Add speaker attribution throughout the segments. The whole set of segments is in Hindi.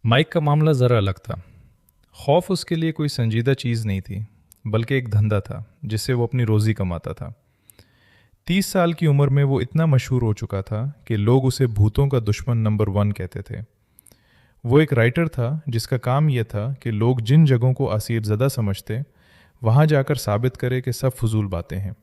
Speaker 1: माइक का मामला ज़रा अलग था। खौफ उसके लिए कोई संजीदा चीज़ नहीं थी, बल्कि एक धंधा था जिससे वो अपनी रोज़ी कमाता था। 30 साल की उम्र में वो इतना मशहूर हो चुका था कि लोग उसे भूतों का दुश्मन नंबर 1 कहते थे। वो एक राइटर था जिसका काम यह था कि लोग जिन जगहों को आसिफ ज़दा समझते, वहाँ जाकर साबित करे कि सब फजूल बातें हैं।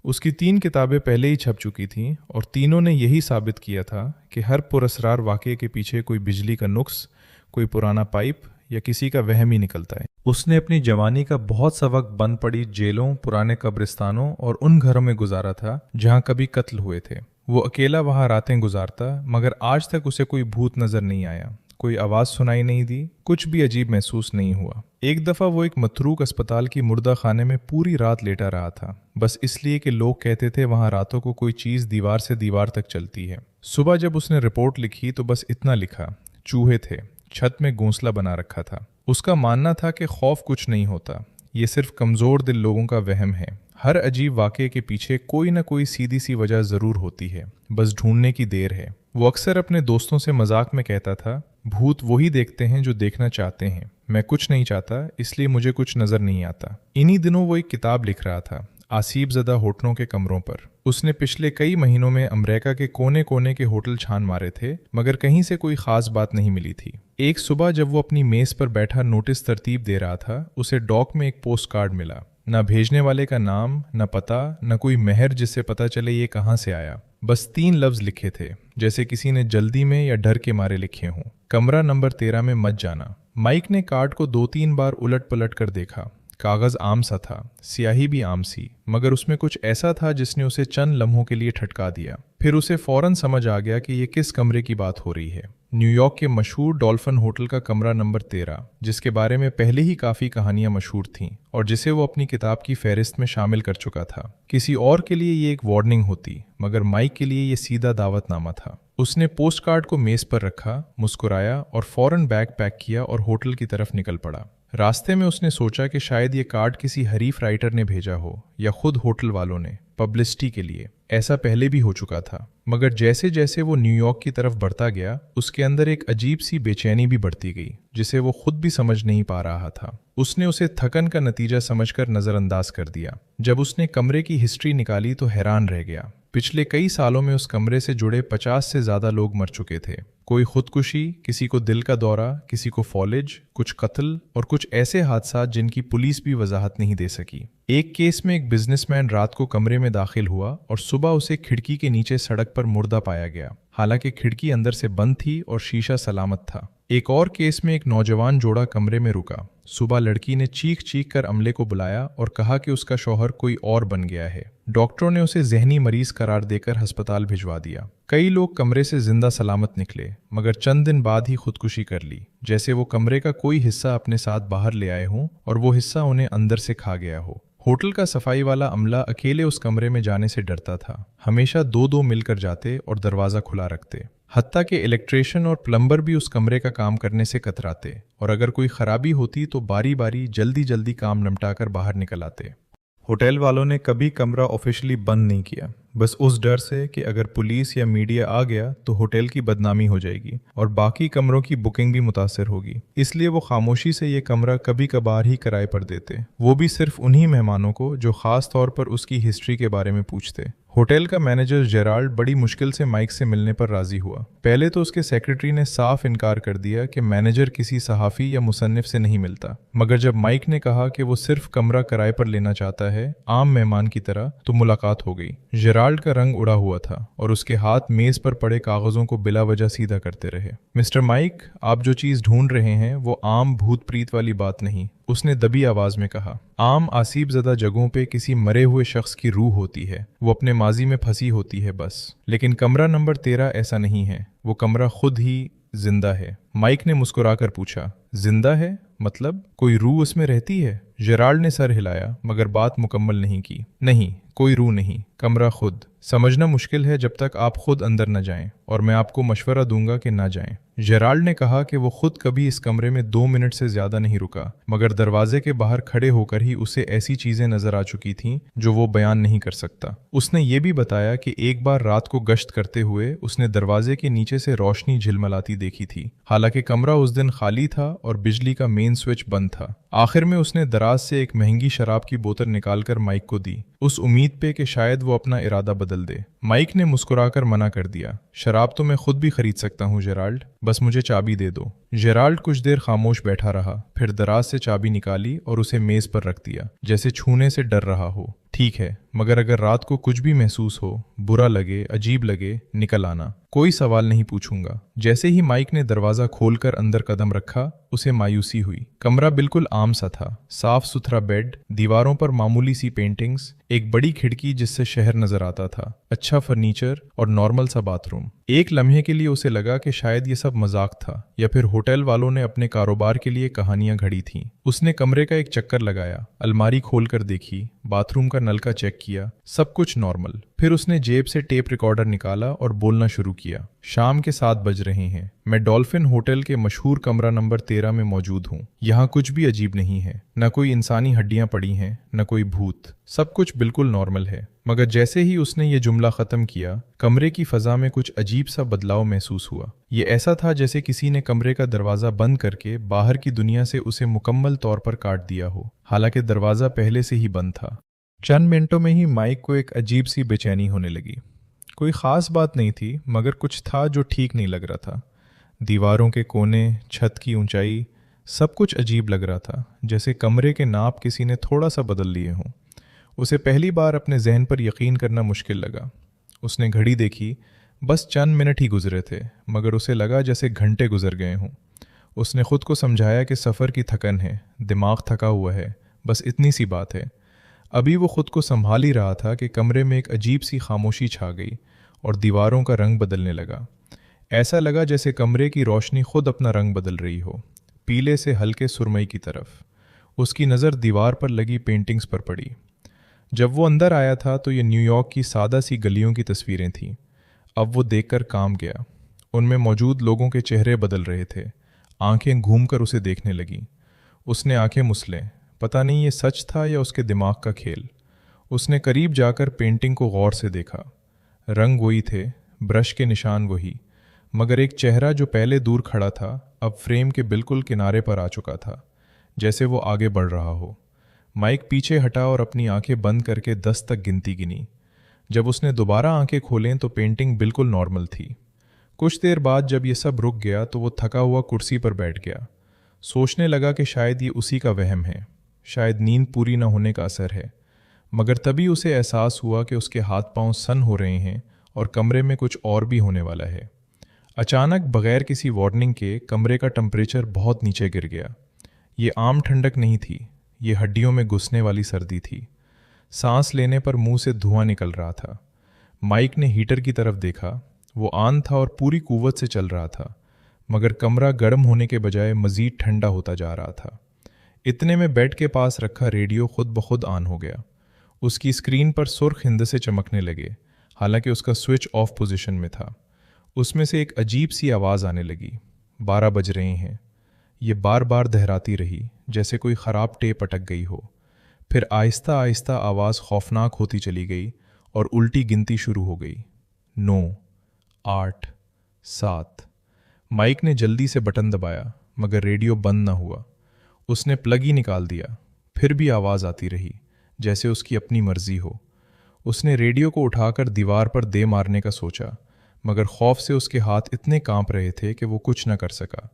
Speaker 1: उसकी 3 किताबें पहले ही छप चुकी थीं और तीनों ने यही साबित किया था कि हर पुरस्रार वाक़ये के पीछे कोई बिजली का नुक्स, कोई पुराना पाइप या किसी का वहम ही निकलता है। उसने अपनी जवानी का बहुत सा वक्त बंद पड़ी जेलों, पुराने कब्रिस्तानों और उन घरों में गुजारा था जहाँ कभी कत्ल हुए थे। वो अकेला वहाँ रातें गुजारता, मगर आज तक उसे कोई भूत नजर नहीं आया, कोई आवाज़ सुनाई नहीं दी, कुछ भी अजीब महसूस नहीं हुआ। एक दफ़ा वो एक मतरूक अस्पताल की मुर्दा खाने में पूरी रात लेटा रहा था, बस इसलिए कि लोग कहते थे वहाँ रातों को कोई चीज़ दीवार से दीवार तक चलती है। सुबह जब उसने रिपोर्ट लिखी तो बस इतना लिखा, चूहे थे, छत में घोंसला बना रखा था। उसका मानना था कि खौफ कुछ नहीं होता, ये सिर्फ कमज़ोर दिल लोगों का वहम है। हर अजीब वाक़ये के पीछे कोई ना कोई सीधी सी वजह ज़रूर होती है, बस ढूंढने की देर है। वो अक्सर अपने दोस्तों से मजाक में कहता था, भूत वही देखते हैं जो देखना चाहते हैं, मैं कुछ नहीं चाहता इसलिए मुझे कुछ नज़र नहीं आता। इन्हीं दिनों वो एक किताब लिख रहा था, आसिफ ज़दा होटलों के कमरों पर। उसने पिछले कई महीनों में अमेरिका के कोने कोने के होटल छान मारे थे, मगर कहीं से कोई खास बात नहीं मिली थी। एक सुबह जब वो अपनी मेज पर बैठा नोटिस तरतीब दे रहा था, उसे डॉक में एक पोस्ट कार्ड मिला। न भेजने वाले का नाम, न पता, न कोई मेहर जिससे पता चले ये कहाँ से आया। बस 3 लफ्ज लिखे थे, जैसे किसी ने जल्दी में या डर के मारे लिखे हों, कमरा नंबर 13 में मत जाना। माइक ने कार्ड को 2-3 बार उलट पलट कर देखा। कागज आम सा था, स्याही भी आम सी, मगर उसमें कुछ ऐसा था जिसने उसे चंद लम्हों के लिए ठटका दिया। फिर उसे फौरन समझ आ गया कि ये किस कमरे की बात हो रही है। न्यूयॉर्क के मशहूर डॉल्फिन होटल का कमरा नंबर 13, जिसके बारे में पहले ही काफ़ी कहानियां मशहूर थीं और जिसे वो अपनी किताब की फहरिस्त में शामिल कर चुका था। किसी और के लिए ये एक वार्निंग होती, मगर माइक के लिए ये सीधा दावतनामा था। उसने पोस्ट कार्ड को मेज पर रखा, मुस्कुराया और फौरन बैग पैक किया और होटल की तरफ निकल पड़ा। रास्ते में उसने सोचा कि शायद ये कार्ड किसी हरीफ राइटर ने भेजा हो या खुद होटल वालों ने, पब्लिसिटी के लिए। ऐसा पहले भी हो चुका था, मगर जैसे जैसे वो न्यूयॉर्क की तरफ बढ़ता गया, उसके अंदर एक अजीब सी बेचैनी भी बढ़ती गई, जिसे वो खुद भी समझ नहीं पा रहा था। उसने उसे थकन का नतीजा समझकर नज़रअंदाज कर दिया। जब उसने कमरे की हिस्ट्री निकाली तो हैरान रह गया। पिछले कई सालों में उस कमरे से जुड़े 50 से ज़्यादा लोग मर चुके थे। कोई खुदकुशी, किसी को दिल का दौरा, किसी को फॉलेज, कुछ कत्ल और कुछ ऐसे हादसा जिनकी पुलिस भी वजाहत नहीं दे सकी। एक केस में एक बिजनेसमैन रात को कमरे में दाखिल हुआ और सुबह उसे खिड़की के नीचे सड़क पर मुर्दा पाया गया, हालांकि खिड़की अंदर से बंद थी और शीशा सलामत था। एक और केस में एक नौजवान जोड़ा कमरे में रुका। सुबह लड़की ने चीख चीख कर अमले को बुलाया और कहा कि उसका शौहर कोई और बन गया है। डॉक्टरों ने उसे जहनी मरीज करार देकर अस्पताल भिजवा दिया। कई लोग कमरे से जिंदा सलामत निकले, मगर चंद दिन बाद ही खुदकुशी कर ली, जैसे वो कमरे का कोई हिस्सा अपने साथ बाहर ले आए हों और वो हिस्सा उन्हें अंदर से खा गया हो। होटल का सफाई वाला अमला अकेले उस कमरे में जाने से डरता था। हमेशा 2-2 मिलकर जाते और दरवाज़ा खुला रखते। हत्ता के इलेक्ट्रिशियन और प्लम्बर भी उस कमरे का काम करने से कतराते और अगर कोई खराबी होती तो बारी बारी जल्दी जल्दी काम निपटाकर बाहर निकल आते। होटल वालों ने कभी कमरा ऑफिशियली बंद नहीं किया, बस उस डर से कि अगर पुलिस या मीडिया आ गया तो होटल की बदनामी हो जाएगी और बाकी कमरों की बुकिंग भी मुतासर होगी। इसलिए वो खामोशी से ये कमरा कभी कभार ही किराए पर देते, वो भी सिर्फ उन्हीं मेहमानों को जो खास तौर पर उसकी हिस्ट्री के बारे में पूछते। होटल का मैनेजर जेराल्ड बड़ी मुश्किल से माइक से मिलने पर राजी हुआ। पहले तो उसके सेक्रेटरी ने साफ इनकार कर दिया कि मैनेजर किसी सहाफ़ी या मुसन्निफ से नहीं मिलता, मगर जब माइक ने कहा कि वो सिर्फ कमरा किराए पर लेना चाहता है, आम मेहमान की तरह, तो मुलाकात हो गई। जेराल्ड का रंग उड़ा हुआ था और उसके हाथ मेज पर पड़े कागजों को बिला वजह सीधा करते रहे। मिस्टर माइक, आप जो चीज़ ढूंढ रहे हैं वो आम भूत प्रीत वाली बात नहीं, उसने दबी आवाज में कहा। आम आसीब ज़दा जगहों पे किसी मरे हुए शख्स की रूह होती है, वो अपने माजी में फंसी होती है बस। लेकिन कमरा नंबर 13 ऐसा नहीं है, वो कमरा खुद ही जिंदा है। माइक ने मुस्कुराकर पूछा, जिंदा है मतलब कोई रूह उसमें रहती है? जेराल्ड ने सर हिलाया, मगर बात मुकम्मल नहीं की। नहीं, कोई रूह नहीं, कमरा खुद। समझना मुश्किल है जब तक आप खुद अंदर न जाएं, और मैं आपको मशवरा दूंगा कि ना जाएं। जेराल्ड ने कहा कि वो खुद कभी इस कमरे में 2 मिनट से ज्यादा नहीं रुका, मगर दरवाजे के बाहर खड़े होकर ही उसे ऐसी चीजें नजर आ चुकी थीं जो वो बयान नहीं कर सकता। उसने ये भी बताया कि एक बार रात को गश्त करते हुए उसने दरवाजे के नीचे से रोशनी झिलमिलाती देखी थी। हालांकि कमरा उस दिन खाली था और बिजली का मेन स्विच बंद था। आखिर में उसने दराज से एक महंगी शराब की बोतल निकालकर माइक को दी, उस उम्मीद पे कि शायद वो अपना इरादा बदल दे। माइक ने मुस्कुराकर मना कर दिया, शराब तो मैं खुद भी खरीद सकता हूँ जेराल्ड, बस मुझे चाबी दे दो। जेराल्ड कुछ देर खामोश बैठा रहा, फिर दराज से चाबी निकाली और उसे मेज पर रख दिया, जैसे छूने से डर रहा हो। ठीक है, मगर अगर रात को कुछ भी महसूस हो, बुरा लगे, अजीब लगे, निकल आना, कोई सवाल नहीं पूछूंगा। जैसे ही माइक ने दरवाजा खोलकर अंदर कदम रखा, उसे मायूसी हुई। कमरा बिल्कुल आम सा था, साफ सुथरा बेड, दीवारों पर मामूली सी पेंटिंग्स, एक बड़ी खिड़की जिससे शहर नजर आता था, अच्छा फर्नीचर और नॉर्मल सा बाथरूम। एक लम्हे के लिए उसे लगा कि शायद ये सब मजाक था या फिर होटल वालों ने अपने कारोबार के लिए कहानियां घड़ी थीं। उसने कमरे का एक चक्कर लगाया, अलमारी खोलकर देखी, बाथरूम का नल का चेक किया, सब कुछ नॉर्मल। फिर उसने जेब से टेप रिकॉर्डर निकाला और बोलना शुरू किया। शाम के 7 बज रहे हैं। मैं डॉल्फिन होटल के मशहूर कमरा नंबर 13 में मौजूद हूँ। यहाँ कुछ भी अजीब नहीं है, न कोई इंसानी हड्डियां पड़ी हैं, न कोई भूत, सब कुछ बिल्कुल नॉर्मल है। मगर जैसे ही उसने ये जुमला खत्म किया, कमरे की फजा में कुछ अजीब सा बदलाव महसूस हुआ। ये ऐसा था जैसे किसी ने कमरे का दरवाजा बंद करके बाहर की दुनिया से उसे मुकम्मल तौर पर काट दिया हो, हालांकि दरवाजा पहले से ही बंद था। चंद मिनटों में ही माइक को एक अजीब सी बेचैनी होने लगी। कोई खास बात नहीं थी, मगर कुछ था जो ठीक नहीं लग रहा था। दीवारों के कोने, छत की ऊंचाई, सब कुछ अजीब लग रहा था, जैसे कमरे के नाप किसी ने थोड़ा सा बदल लिए हों। उसे पहली बार अपने जहन पर यकीन करना मुश्किल लगा। उसने घड़ी देखी, बस चंद मिनट ही गुजरे थे, मगर उसे लगा जैसे घंटे गुजर गए हों। उसने खुद को समझाया कि सफ़र की थकन है, दिमाग थका हुआ है, बस इतनी सी बात है। अभी वो खुद को संभाल ही रहा था कि कमरे में एक अजीब सी खामोशी छा गई और दीवारों का रंग बदलने लगा। ऐसा लगा जैसे कमरे की रोशनी खुद अपना रंग बदल रही हो, पीले से हल्के सुरमई की तरफ। उसकी नज़र दीवार पर लगी पेंटिंग्स पर पड़ी। जब वो अंदर आया था तो ये न्यूयॉर्क की सादा सी गलियों की तस्वीरें थीं। अब वो देखकर कांप गया। उनमें मौजूद लोगों के चेहरे बदल रहे थे। आंखें घूमकर उसे देखने लगीं। उसने आंखें मुसलें, पता नहीं ये सच था या उसके दिमाग का खेल। उसने करीब जाकर पेंटिंग को गौर से देखा। रंग वही थे, ब्रश के निशान वही, मगर एक चेहरा जो पहले दूर खड़ा था अब फ्रेम के बिल्कुल किनारे पर आ चुका था, जैसे वो आगे बढ़ रहा हो। माइक पीछे हटा और अपनी आंखें बंद करके 10 तक गिनती गिनी। जब उसने दोबारा आंखें खोलें तो पेंटिंग बिल्कुल नॉर्मल थी। कुछ देर बाद जब ये सब रुक गया तो वो थका हुआ कुर्सी पर बैठ गया। सोचने लगा कि शायद ये उसी का वहम है, शायद नींद पूरी न होने का असर है। मगर तभी उसे एहसास हुआ कि उसके हाथ पांव सन हो रहे हैं और कमरे में कुछ और भी होने वाला है। अचानक बगैर किसी वार्निंग के कमरे का टेम्परेचर बहुत नीचे गिर गया। ये आम ठंडक नहीं थी, ये हड्डियों में घुसने वाली सर्दी थी। सांस लेने पर मुंह से धुआं निकल रहा था। माइक ने हीटर की तरफ देखा। वो ऑन था और पूरी कुव्वत से चल रहा था, मगर कमरा गर्म होने के बजाय मजीद ठंडा होता जा रहा था। इतने में बेड के पास रखा रेडियो खुद ब खुद ऑन हो गया। उसकी स्क्रीन पर सुर्ख हिंद से चमकने लगे, हालांकि उसका स्विच ऑफ पोजीशन में था। उसमें से एक अजीब सी आवाज़ आने लगी, 12 बज रहे हैं। ये बार बार दोहराती रही, जैसे कोई ख़राब टेप अटक गई हो। फिर आहिस्ता आहिस्ता आवाज़ खौफनाक होती चली गई और उल्टी गिनती शुरू हो गई। 9, 8, 7। माइक ने जल्दी से बटन दबाया, मगर रेडियो बंद न हुआ। उसने प्लग ही निकाल दिया, फिर भी आवाज़ आती रही, जैसे उसकी अपनी मर्जी हो। उसने रेडियो को उठाकर दीवार पर दे मारने का सोचा, मगर खौफ से उसके हाथ इतने कांप रहे थे कि वो कुछ न कर सका।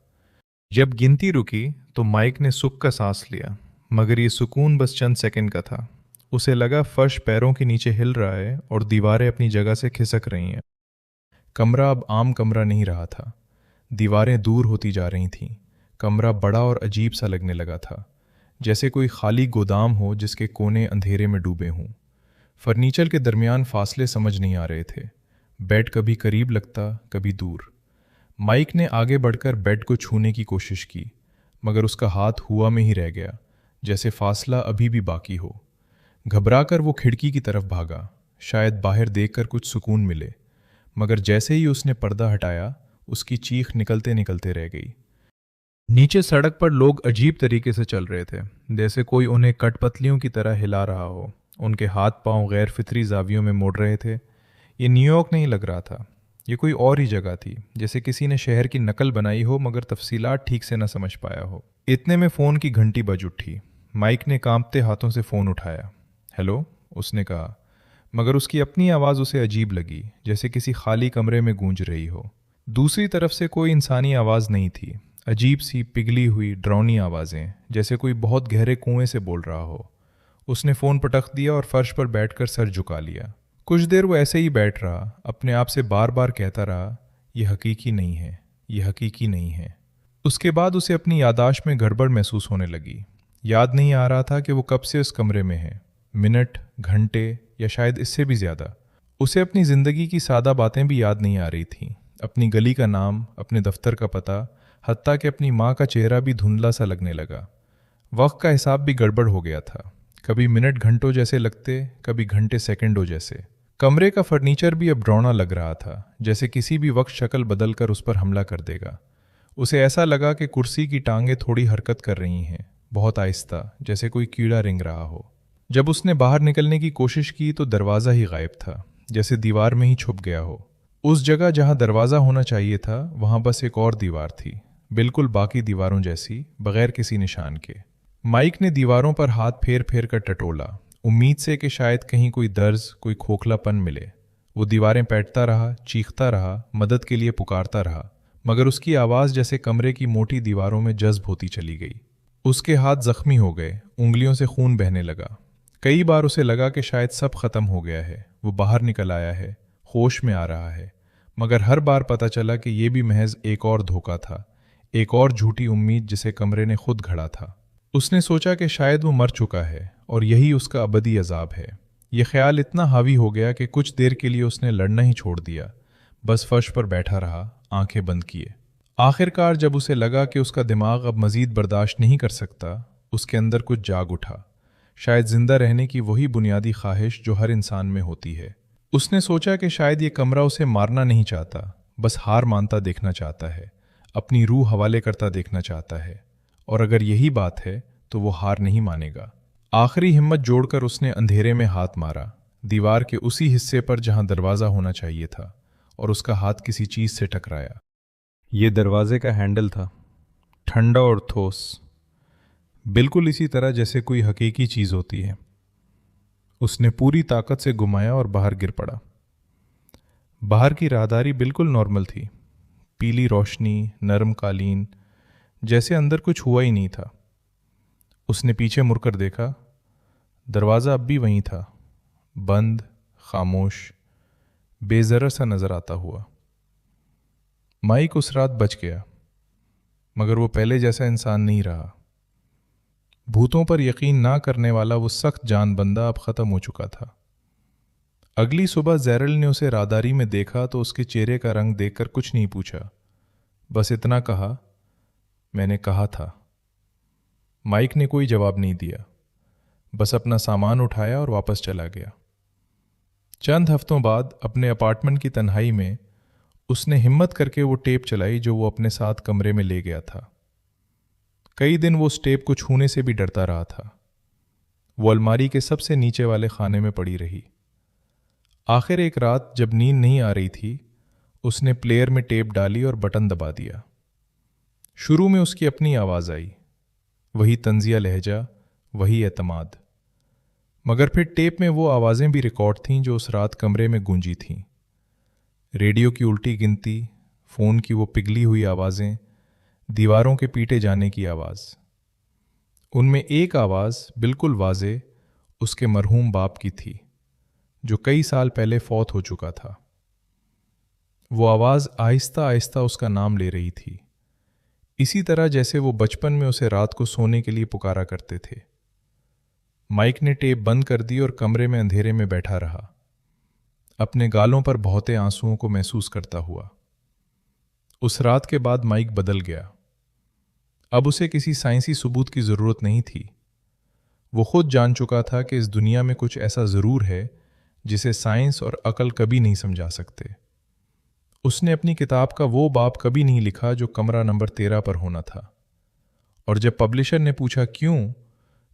Speaker 1: जब गिनती रुकी तो माइक ने सुख का सांस लिया, मगर ये सुकून बस चंद सेकंड का था। उसे लगा फर्श पैरों के नीचे हिल रहा है और दीवारें अपनी जगह से खिसक रही हैं। कमरा अब आम कमरा नहीं रहा था। दीवारें दूर होती जा रही थीं। कमरा बड़ा और अजीब सा लगने लगा था, जैसे कोई खाली गोदाम हो जिसके कोने अंधेरे में डूबे हों। फर्नीचर के दरमियान फासले समझ नहीं आ रहे थे। बेड कभी करीब लगता, कभी दूर। माइक ने आगे बढ़कर बेड को छूने की कोशिश की, मगर उसका हाथ हुआ में ही रह गया, जैसे फासला अभी भी बाकी हो। घबराकर वो खिड़की की तरफ भागा, शायद बाहर देखकर कुछ सुकून मिले, मगर जैसे ही उसने पर्दा हटाया उसकी चीख निकलते निकलते रह गई। नीचे सड़क पर लोग अजीब तरीके से चल रहे थे, जैसे कोई उन्हें कठपुतलियों की तरह हिला रहा हो। उनके हाथ पांव गैर फितरी जावियों में मुड़ रहे थे। ये न्यूयॉर्क नहीं लग रहा था, ये कोई और ही जगह थी, जैसे किसी ने शहर की नकल बनाई हो मगर तफसीलात ठीक से न समझ पाया हो। इतने में फ़ोन की घंटी बज उठी। माइक ने कांपते हाथों से फ़ोन उठाया। हेलो, उसने कहा, मगर उसकी अपनी आवाज़ उसे अजीब लगी, जैसे किसी खाली कमरे में गूंज रही हो। दूसरी तरफ से कोई इंसानी आवाज़ नहीं थी, अजीब सी पिघली हुई डरावनी आवाज़ें, जैसे कोई बहुत गहरे कुएं से बोल रहा हो। उसने फ़ोन पटक दिया और फर्श पर बैठकर सर झुका लिया। कुछ देर वो ऐसे ही बैठ रहा, अपने आप से बार बार कहता रहा, यह हकीकी नहीं है, यह हकीकी नहीं है। उसके बाद उसे अपनी याददाश्त में गड़बड़ महसूस होने लगी। याद नहीं आ रहा था कि वो कब से उस कमरे में है, मिनट, घंटे या शायद इससे भी ज़्यादा। उसे अपनी ज़िंदगी की सादा बातें भी याद नहीं आ रही थीं, अपनी गली का नाम, अपने दफ्तर का पता, हत्ता कि अपनी माँ का चेहरा भी धुंधला सा लगने लगा। वक्त का हिसाब भी गड़बड़ हो गया था, कभी मिनट घंटों जैसे लगते, कभी घंटे सेकंडों जैसे। कमरे का फर्नीचर भी अब डरावना लग रहा था, जैसे किसी भी वक्त शक्ल बदल कर उस पर हमला कर देगा। उसे ऐसा लगा कि कुर्सी की टांगें थोड़ी हरकत कर रही हैं, बहुत आहिस्ता, जैसे कोई कीड़ा रेंग रहा हो। जब उसने बाहर निकलने की कोशिश की तो दरवाज़ा ही गायब था, जैसे दीवार में ही छुप गया हो। उस जगह जहां दरवाज़ा होना चाहिए था वहां बस एक और दीवार थी, बिल्कुल बाकी दीवारों जैसी, बगैर किसी निशान के। माइक ने दीवारों पर हाथ फेर फेर कर टटोला, उम्मीद से कि शायद कहीं कोई दर्द, कोई खोखलापन मिले। वो दीवारें पैटता रहा, चीखता रहा, मदद के लिए पुकारता रहा, मगर उसकी आवाज़ जैसे कमरे की मोटी दीवारों में जज्ब होती चली गई। उसके हाथ जख्मी हो गए, उंगलियों से खून बहने लगा। कई बार उसे लगा कि शायद सब खत्म हो गया है, वो बाहर निकल आया है, होश में आ रहा है, मगर हर बार पता चला कि ये भी महज एक और धोखा था, एक और झूठी उम्मीद जिसे कमरे ने खुद घड़ा था। उसने सोचा कि शायद वो मर चुका है और यही उसका अबदी अजाब है। यह ख्याल इतना हावी हो गया कि कुछ देर के लिए उसने लड़ना ही छोड़ दिया, बस फर्श पर बैठा रहा, आंखें बंद किए। आखिरकार जब उसे लगा कि उसका दिमाग अब मजीद बर्दाश्त नहीं कर सकता, उसके अंदर कुछ जाग उठा, शायद जिंदा रहने की वही बुनियादी ख्वाहिश जो हर इंसान में होती है। उसने सोचा कि शायद ये कमरा उसे मारना नहीं चाहता, बस हार मानता देखना चाहता है, अपनी रूह हवाले करता देखना चाहता है, और अगर यही बात है तो वो हार नहीं मानेगा। आखिरी हिम्मत जोड़कर उसने अंधेरे में हाथ मारा, दीवार के उसी हिस्से पर जहां दरवाज़ा होना चाहिए था, और उसका हाथ किसी चीज़ से टकराया। ये दरवाजे का हैंडल था, ठंडा और ठोस, बिल्कुल इसी तरह जैसे कोई हकीकी चीज़ होती है। उसने पूरी ताकत से घुमाया और बाहर गिर पड़ा। बाहर की राहदारी बिल्कुल नॉर्मल थी, पीली रोशनी, नरम कालीन, जैसे अंदर कुछ हुआ ही नहीं था। उसने पीछे मुड़कर देखा, दरवाज़ा अब भी वहीं था, बंद, खामोश, बेज़रर सा नजर आता हुआ। माइक उस रात बच गया, मगर वो पहले जैसा इंसान नहीं रहा। भूतों पर यकीन ना करने वाला वो सख्त जान बंदा अब ख़त्म हो चुका था। अगली सुबह ज़ैरल ने उसे राहदारी में देखा तो उसके चेहरे का रंग देखकर कुछ नहीं पूछा, बस इतना कहा, मैंने कहा था। माइक ने कोई जवाब नहीं दिया, बस अपना सामान उठाया और वापस चला गया। चंद हफ्तों बाद अपने अपार्टमेंट की तन्हाई में उसने हिम्मत करके वो टेप चलाई जो वो अपने साथ कमरे में ले गया था। कई दिन वो उस टेप को छूने से भी डरता रहा था। वो अलमारी के सबसे नीचे वाले खाने में पड़ी रही। आखिर एक रात जब नींद नहीं आ रही थी, उसने प्लेयर में टेप डाली और बटन दबा दिया। शुरू में उसकी अपनी आवाज़ आई, वही तंजिया लहजा, वही एतमाद, मगर फिर टेप में वो आवाज़ें भी रिकॉर्ड थीं जो उस रात कमरे में गूंजी थीं। रेडियो की उल्टी गिनती, फ़ोन की वो पिघली हुई आवाज़ें, दीवारों के पीटे जाने की आवाज़। उनमें एक आवाज़ बिल्कुल वाज़े उसके मरहूम बाप की थी, जो कई साल पहले फौत हो चुका था। वो आवाज़ आहिस्ता आहिस्ता उसका नाम ले रही थी, इसी तरह जैसे वो बचपन में उसे रात को सोने के लिए पुकारा करते थे। माइक ने टेप बंद कर दी और कमरे में अंधेरे में बैठा रहा, अपने गालों पर बहते आंसुओं को महसूस करता हुआ। उस रात के बाद माइक बदल गया। अब उसे किसी साइंसी सबूत की ज़रूरत नहीं थी। वो खुद जान चुका था कि इस दुनिया में कुछ ऐसा ज़रूर है जिसे साइंस और अकल कभी नहीं समझा सकते। उसने अपनी किताब का वो बाब कभी नहीं लिखा जो कमरा नंबर 13 पर होना था, और जब पब्लिशर ने पूछा क्यों,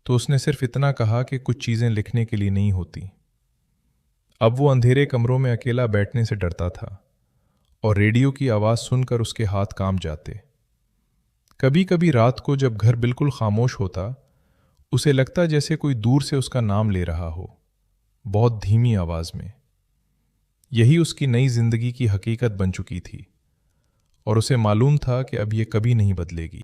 Speaker 1: तो उसने सिर्फ इतना कहा कि कुछ चीज़ें लिखने के लिए नहीं होती। अब वो अंधेरे कमरों में अकेला बैठने से डरता था और रेडियो की आवाज़ सुनकर उसके हाथ कांप जाते। कभी कभी रात को जब घर बिल्कुल खामोश होता, उसे लगता जैसे कोई दूर से उसका नाम ले रहा हो, बहुत धीमी आवाज़ में। यही उसकी नई जिंदगी की हकीकत बन चुकी थी और उसे मालूम था कि अब ये कभी नहीं बदलेगी।